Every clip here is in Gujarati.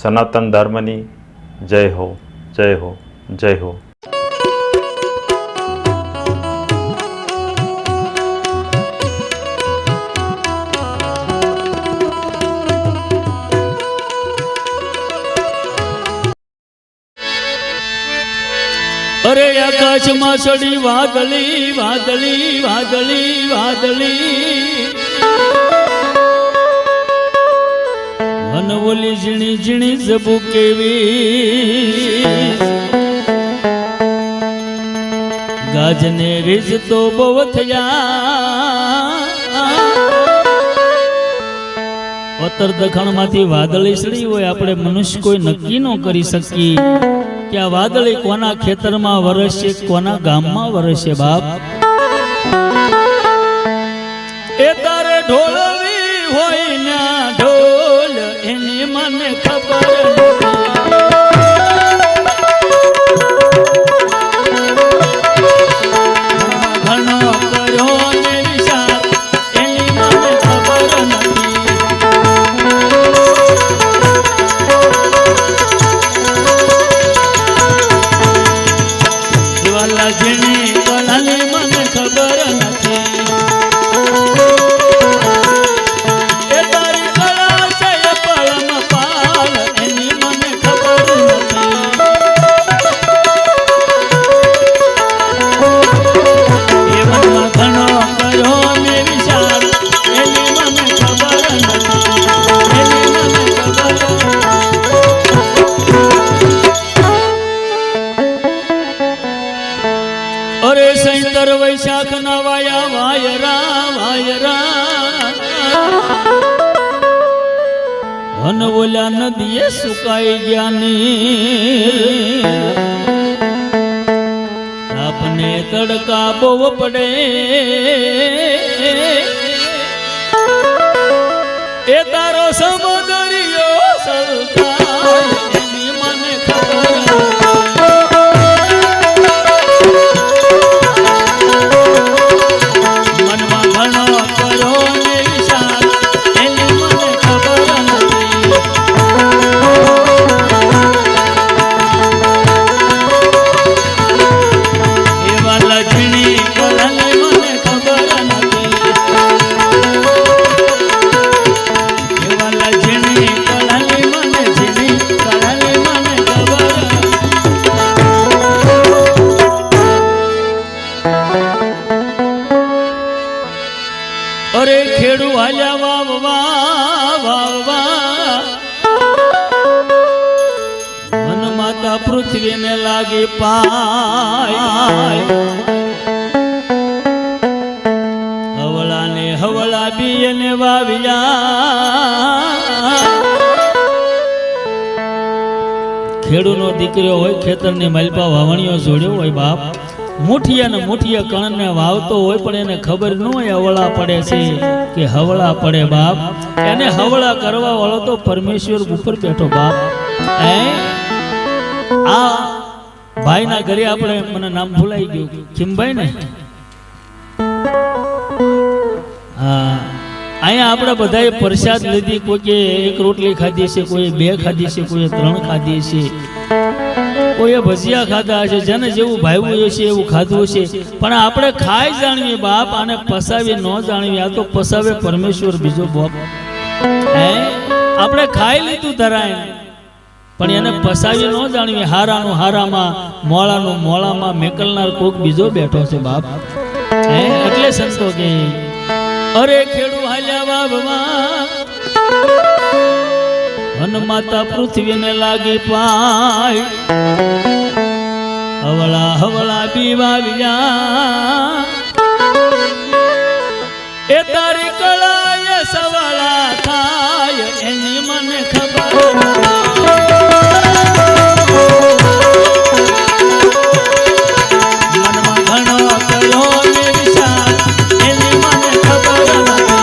સનાતન ધર્મની જય હો, જય હો, જય હો. અરે આકાશમાં ચડી વાદળી વાદળી વાદળી વાદળી વનવોલી ઝીણી ઝીણી જબુ કેવી ગાજને રીઝ તો બહુ થયા ઉત્તર દખણ માંથી વાદળી ચડી હોય આપણે મનુષ્ય કોઈ નક્કી ન કરી શકીએ કે આ વાદળી કોના ખેતરમાં વરસશે કોના ગામમાં વરસશે બાપ. એ તારે ઢોલવી હોય ના ઢોલ એની મને ખબર ઘણો કર્યો ને વિચાર એની મને ખબર નથી. જેની કળાની મને ખબર નથી એ તારી કળા છે પળમ પાલ એની મને ખબર નથી. એ મનમાં ઘણો કર્યો મેં વિચાર એની મને ખબર નથી એની મને ખબર નથી. અરે સૈતર વૈશાખ ના વાયા વાયરા વાયરા હન ઓલા નદીએ સુકાઈ ગયા ને આપને તડકા બહુ પડે એ તારો સમુદરિયો સલકાય એની મને ખબર અરે ખેડુ હાલ્યા વાવવા વાવવા મન માતા પૃથ્વીને લાગી પાય હવળા ને હવળા બીને વાવ્યા. ખેડૂનો દીકરો હોય ખેતરની માલપા વાવણીઓ જોડ્યો હોય બાપ મુઠિયા ને મુઠિયા કણને વાવતો હોય પણ એને ખબર ન હોય હવળા પડે છે કે હવળા પડે બાપ. એને હવળા કરવા વાળો તો પરમેશ્વર ઉપર બેઠો બાપ. આ ભાઈ ના ઘરે આપણે મને નામ ભૂલાઈ ગયું ખીમભાઈ ને હા અહીંયા આપણે બધાએ પ્રસાદ લીધી કોઈએ એક રોટલી ખાધી છે કોઈ બે ખાધી છે કોઈ ત્રણ ખાધી છે કોઈએ ભજીયા ખાધા હશે જેને જેવું ભાવ્યું હશે એવું ખાધું હશે પણ આપણે ખાઈ જાણવીએ બાપ આને પસાવી ન જાણવી આ તો પસાવે પરમેશ્વર બીજો બાપ. આપણે ખાઈ લીધું ધરાય પણ એને પસાવી ન જાણવી હારાનું હારામાં મોળાનું મોળામાં મેકલનાર કોક બીજો બેઠો છે બાપ. એટલે સંતો કે અરે ખેડુ હાલ્યા વાવવા વન માતા પૃથ્વીને લાગી પાય હવળા હવળા બીવાવ્યા એ તારી કળાએ સવળા થાય એની મને ખબર મનમાં ઘણો કર્યો મેં વિચાર એની મને ખબર નથી.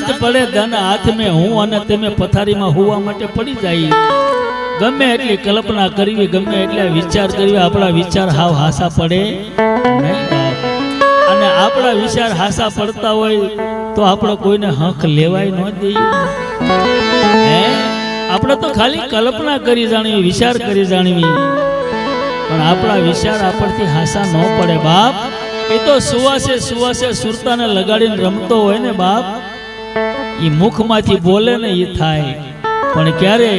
સાંજ પડે ધન હાથ મેં હું અને તમે પથારીમાં હોવા માટે પડી જાય. ગમે એટલી કલ્પના કરવી, ગમે એટલા વિચાર કરવી, આપણા વિચાર હાવ હાસા પડે નહીં બાપ. અને આપણા વિચાર હાસા પડતા હોય તો આપણે કોઈને હક લેવાય ન દઈએ. આપણે તો ખાલી કલ્પના કરી જાણવી, વિચાર કરી જાણવી, પણ આપણા વિચાર આપણથી હાસા ન પડે બાપ. એ તો સુવાસે સુવાસે સુરતાને લગાડીને રમતો હોય ને બાપ, એ મુખમાંથી બોલે ને એ થાય. પણ ક્યારે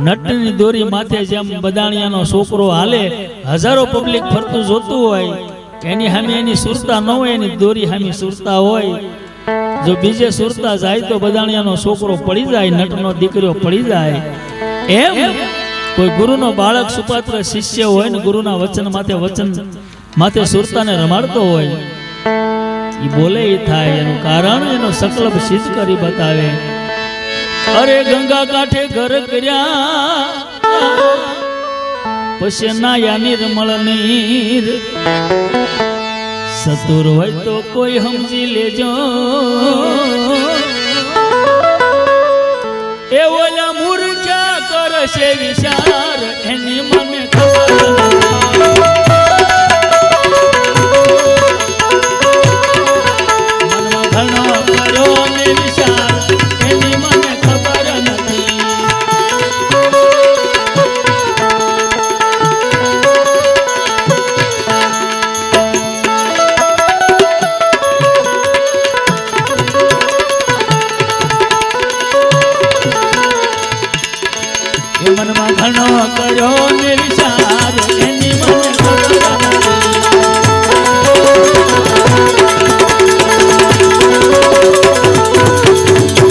નટની દોરી માથે જેમ બદાણિયાનો છોકરો હાલે, હજારો પબ્લિક ફરતું જોતું હોય, એની સામે એની સુરતા ન હોય, એની દોરી સામે સુરતા હોય. જો બીજે સુરતા જાય તો બદાણિયાનો છોકરો પડી જાય, નટનો દીકરો પડી જાય. એમ કોઈ ગુરુનો બાળક સુપાત્ર શિષ્ય હોય ને ગુરુના વચન માથે સુરતાને રમાડતો હોય, એ બોલે એ થાય. એનું કારણ એનો સંકલ્પ સિદ્ધ કરી બતાવે. અરે ગંગા કાંઠે ઘર કર્યા પછી નાયા નિર્મળ નીર, સતુર હોય તો કોઈ સમજી લેજો. એ ઓલા મૂર્ખા કરશે વિચાર, એની મને ખબર મનમાં ઘણો કર્યો ને વિચાર, એની મને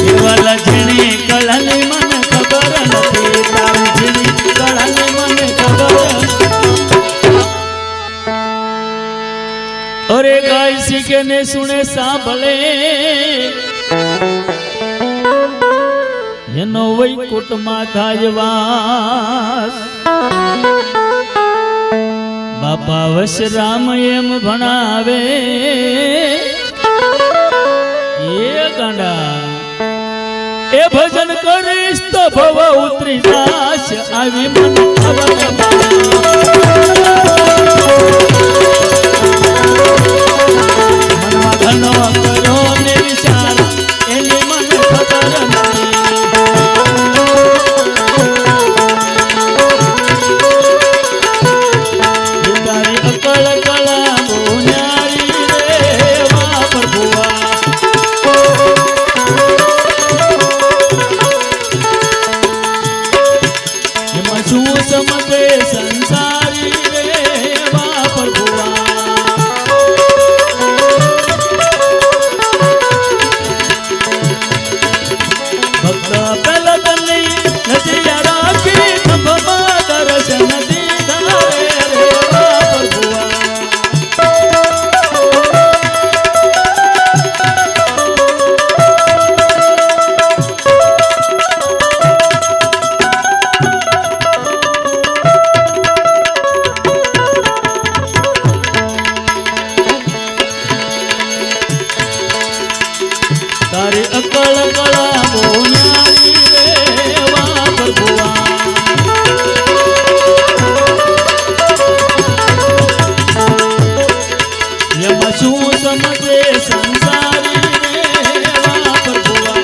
કેવલ ઝીણી કળાની મને ખબર નથી, તારી ઝીણી કળાની મને ખબર. અરે ગાય શીખે ને સુણે સાંભળે, એનો વૈકુંઠમાં થાય વાસ. બાપા વશરામ એમ ભણાવે, એ ગાંડા એ ભજન કરીશ તો ભવ ઉતરી જાશ, આવી મને ખબર. મનમાં ઘણો કર્યો ને વિચાર, એની મને ખબર નથી. તારી અકળ કળા બોનારી રે વા પ્રભુઆ. એમાં શું સમજે સંસારી રે વા પ્રભુઆ.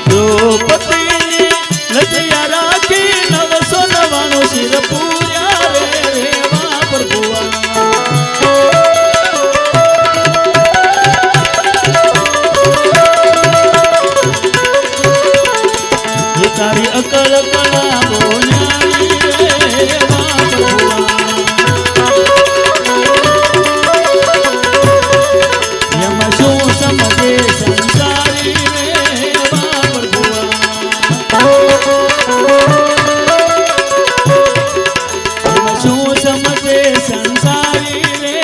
દ્રૌપદીની લજ્યા રાખી 999 શિર પૂર્યા રે વા પ્રભુઆ. તારી અકળ કળા બોનારી રે વા પ્રભુઆ. એમાં શું સમજે સંસારી રે વા પ્રભુઆ. એમાં શું સમજે સંસારી રે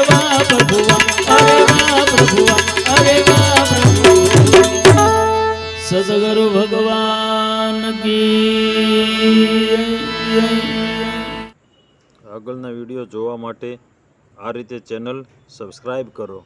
વા પ્રભુઆ. અરે વા પ્રભુઆ, અરે વા પ્રભુઆ. સદગુરુ ભગવાન કી. આગળના વિડીયો જોવા માટે આ રીતે ચેનલ સબસ્ક્રાઈબ કરો.